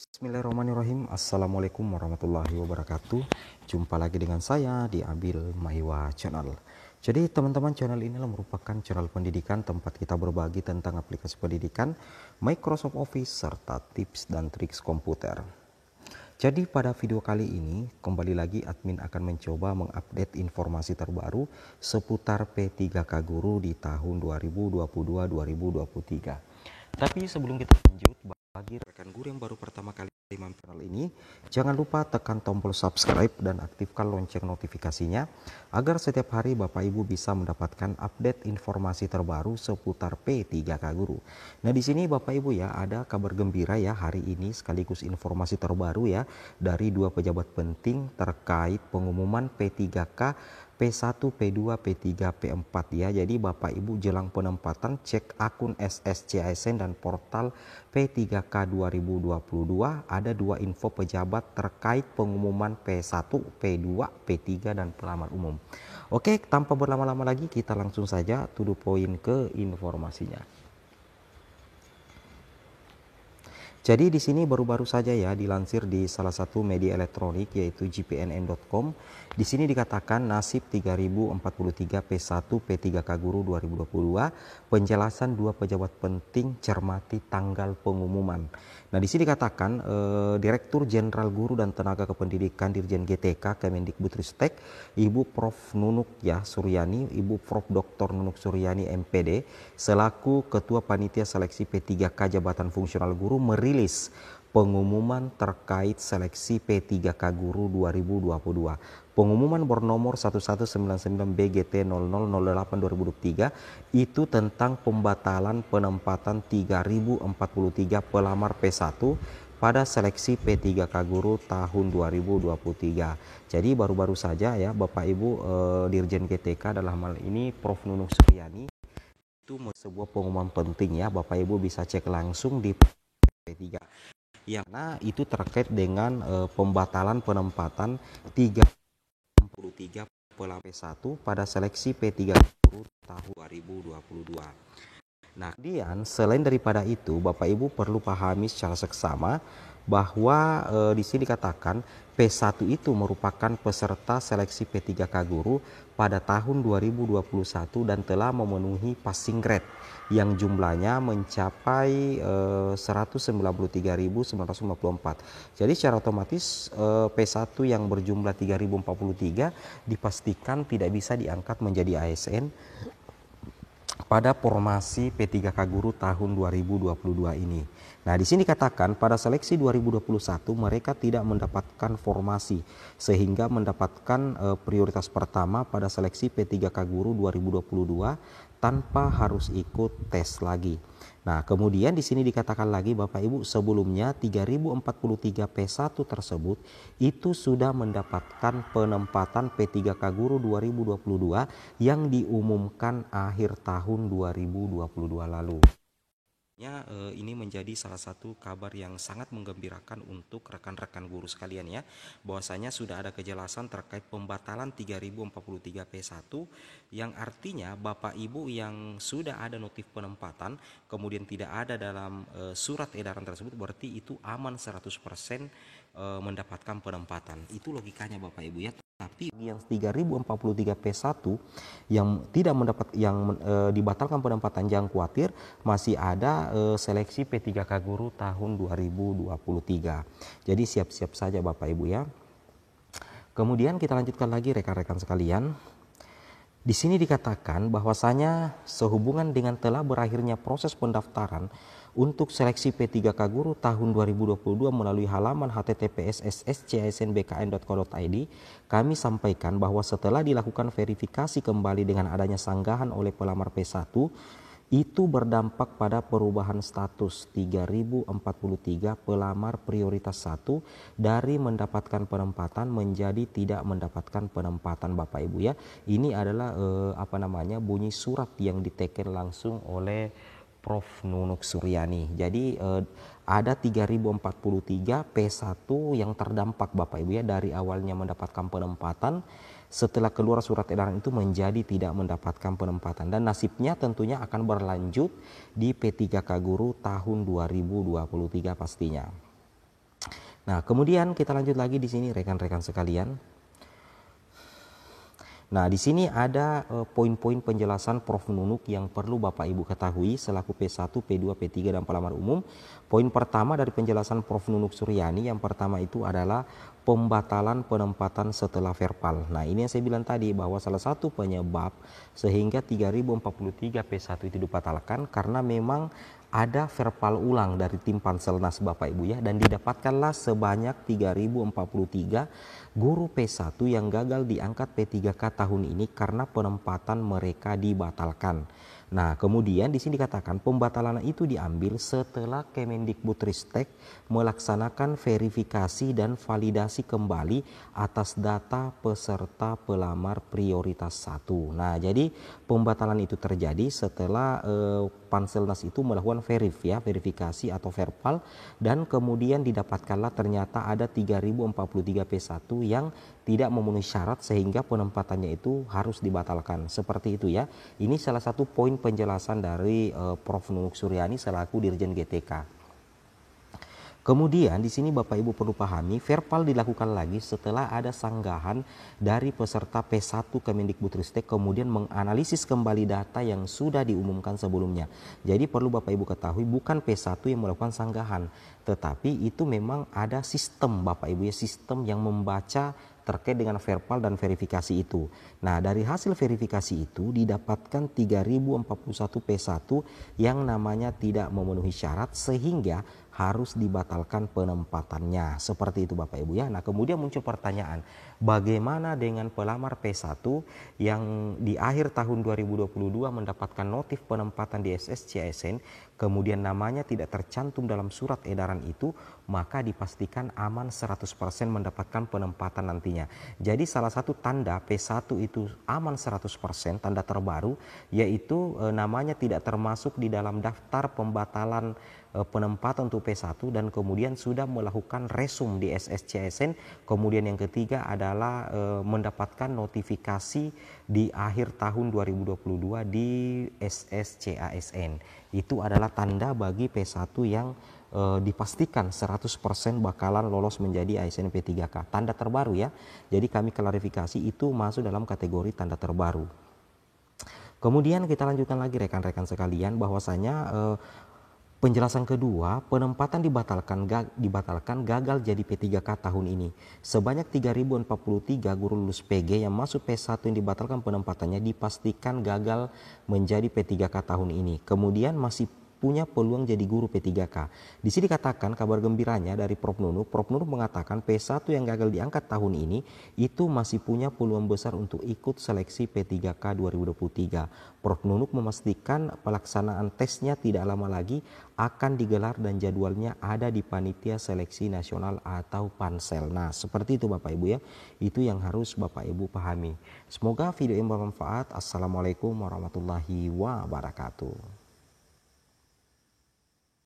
Bismillahirrahmanirrahim. Assalamualaikum warahmatullahi wabarakatuh. Jumpa lagi dengan saya di Abil Maiwa Channel. Jadi teman-teman, channel ini merupakan channel pendidikan tempat kita berbagi tentang aplikasi pendidikan, Microsoft Office, serta tips dan triks komputer. Jadi pada video kali ini kembali lagi admin akan mencoba mengupdate informasi terbaru seputar P3K Guru di tahun 2022-2023. Tapi sebelum kita lanjut, bagi rekan guru yang baru pertama kali mampir channel ini, jangan lupa tekan tombol subscribe dan aktifkan lonceng notifikasinya agar setiap hari Bapak Ibu bisa mendapatkan update informasi terbaru seputar P3K Guru. Nah, di sini Bapak Ibu ya, ada kabar gembira ya hari ini sekaligus informasi terbaru ya dari dua pejabat penting terkait pengumuman P3K P1, P2, P3, P4 ya. Jadi Bapak Ibu jelang penempatan cek akun SSCASN dan portal P3K 2022 ada dua info pejabat terkait pengumuman P1, P2, P3 dan pelamar umum. Oke, tanpa berlama-lama lagi kita langsung saja to the point ke informasinya. Jadi di sini baru-baru saja ya dilansir di salah satu media elektronik yaitu gpnn.com. Di sini dikatakan nasib 3043 P1 P3K Guru 2022, penjelasan dua pejabat penting cermati tanggal pengumuman. Nah, di sini dikatakan Direktur Jenderal Guru dan Tenaga Kependidikan Dirjen GTK Kemendikbudristek Ibu Prof Nunuk ya Suryani, Ibu Prof Dr. Nunuk Suryani MPD selaku Ketua Panitia Seleksi P3K Jabatan Fungsional Guru merilis pengumuman terkait seleksi P3K Guru 2022. Pengumuman bernomor 1199 BGT 0008/2023 itu tentang pembatalan penempatan 3043 pelamar P1 pada seleksi P3K Guru tahun 2023. Jadi baru-baru saja ya Bapak Ibu Dirjen GTK dalam hal ini Prof Nunuk Suryani itu sebuah pengumuman penting ya, Bapak Ibu bisa cek langsung di P3 yang mana itu terkait dengan pembatalan penempatan 33 pelamar P1 pada seleksi P3 Guru tahun 2022. Nah, kemudian selain daripada itu, Bapak Ibu perlu pahami secara seksama bahwa di sini dikatakan P1 itu merupakan peserta seleksi P3K Guru pada tahun 2021 dan telah memenuhi passing grade yang jumlahnya mencapai 193.954. Jadi secara otomatis P1 yang berjumlah 3043 dipastikan tidak bisa diangkat menjadi ASN pada formasi P3K Guru tahun 2022 ini. Nah, di sini dikatakan pada seleksi 2021 mereka tidak mendapatkan formasi sehingga mendapatkan prioritas pertama pada seleksi P3K Guru 2022 tanpa harus ikut tes lagi. Nah, kemudian di sini dikatakan lagi Bapak Ibu, sebelumnya 3043 P1 tersebut itu sudah mendapatkan penempatan P3K Guru 2022 yang diumumkan akhir tahun 2022 lalu. Ini menjadi salah satu kabar yang sangat menggembirakan untuk rekan-rekan guru sekalian ya, bahwasanya sudah ada kejelasan terkait pembatalan 3043 P1 yang artinya Bapak Ibu yang sudah ada notif penempatan kemudian tidak ada dalam surat edaran tersebut berarti itu aman 100% mendapatkan penempatan. Itu logikanya Bapak Ibu ya. Tapi yang 3043 P1 yang tidak mendapat dibatalkan penempatan, jangan khawatir, masih ada seleksi P3K Guru tahun 2023. Jadi siap-siap saja Bapak Ibu ya. Kemudian kita lanjutkan lagi rekan-rekan sekalian. Di sini dikatakan bahwasanya sehubungan dengan telah berakhirnya proses pendaftaran untuk seleksi P3K Guru tahun 2022 melalui halaman https://sscsnbkn.co.id, kami sampaikan bahwa setelah dilakukan verifikasi kembali dengan adanya sanggahan oleh pelamar P1, itu berdampak pada perubahan status 3043 pelamar prioritas 1 dari mendapatkan penempatan menjadi tidak mendapatkan penempatan Bapak Ibu ya. Ini adalah bunyi surat yang diteken langsung oleh Prof Nunuk Suryani. Jadi ada 3043 P1 yang terdampak Bapak Ibu ya, dari awalnya mendapatkan penempatan, setelah keluar surat edaran itu menjadi tidak mendapatkan penempatan, dan nasibnya tentunya akan berlanjut di P3K Guru tahun 2023 pastinya. Nah, kemudian kita lanjut lagi di sini rekan-rekan sekalian. Nah, di sini ada poin-poin penjelasan Prof. Nunuk yang perlu Bapak Ibu ketahui selaku P1, P2, P3 dan pelamar umum. Poin pertama dari penjelasan Prof. Nunuk Suryani yang pertama itu adalah pembatalan penempatan setelah verbal. Nah, ini yang saya bilang tadi bahwa salah satu penyebab sehingga 3043 P1 itu dibatalkan karena memang ada verbal ulang dari tim Panselnas Bapak Ibu ya, dan didapatkanlah sebanyak 3043 guru P1 yang gagal diangkat P3K tahun ini karena penempatan mereka dibatalkan. Nah, kemudian di sini dikatakan pembatalan itu diambil setelah Kemendikbudristek melaksanakan verifikasi dan validasi kembali atas data peserta pelamar prioritas 1. Nah, jadi pembatalan itu terjadi setelah Panselnas itu melakukan verifikasi atau verbal, dan kemudian didapatkanlah ternyata ada 3043 P1 yang tidak memenuhi syarat sehingga penempatannya itu harus dibatalkan. Seperti itu ya. Ini salah satu poin penjelasan dari Prof. Nunuk Suryani selaku Dirjen GTK. Kemudian di sini Bapak Ibu perlu pahami, verbal dilakukan lagi setelah ada sanggahan dari peserta P1 Kemendikbudristek kemudian menganalisis kembali data yang sudah diumumkan sebelumnya. Jadi perlu Bapak Ibu ketahui bukan P1 yang melakukan sanggahan, tetapi itu memang ada sistem Bapak Ibu ya, sistem yang membaca terkait dengan verbal dan verifikasi itu. Nah, dari hasil verifikasi itu didapatkan 3041 P1 yang namanya tidak memenuhi syarat sehingga harus dibatalkan penempatannya. Seperti itu Bapak Ibu ya. Nah, kemudian muncul pertanyaan, bagaimana dengan pelamar P1 yang di akhir tahun 2022 mendapatkan notif penempatan di SSCASN, kemudian namanya tidak tercantum dalam surat edaran itu, maka dipastikan aman 100% mendapatkan penempatan nantinya. Jadi salah satu tanda P1 itu aman 100%, tanda terbaru, yaitu namanya tidak termasuk di dalam daftar pembatalan penempatan untuk P1 dan kemudian sudah melakukan resum di SSCASN. Kemudian yang ketiga adalah mendapatkan notifikasi di akhir tahun 2022 di SSCASN. Itu adalah tanda bagi P1 yang dipastikan 100% bakalan lolos menjadi ASN P3K. Tanda terbaru ya. Jadi kami klarifikasi itu masuk dalam kategori tanda terbaru. Kemudian kita lanjutkan lagi rekan-rekan sekalian bahwasanya penjelasan kedua, penempatan dibatalkan gagal jadi P3K tahun ini. Sebanyak 3043 guru lulus PG yang masuk P1 yang dibatalkan penempatannya dipastikan gagal menjadi P3K tahun ini. Kemudian masih punya peluang jadi guru P3K. Di sini dikatakan kabar gembiranya dari Prof. Nunuk mengatakan P1 yang gagal diangkat tahun ini itu masih punya peluang besar untuk ikut seleksi P3K 2023. Prof. Nunuk memastikan pelaksanaan tesnya tidak lama lagi akan digelar dan jadwalnya ada di Panitia Seleksi Nasional atau Pansel. Nah, seperti itu Bapak Ibu ya. Itu yang harus Bapak Ibu pahami. Semoga video ini bermanfaat. Assalamualaikum warahmatullahi wabarakatuh.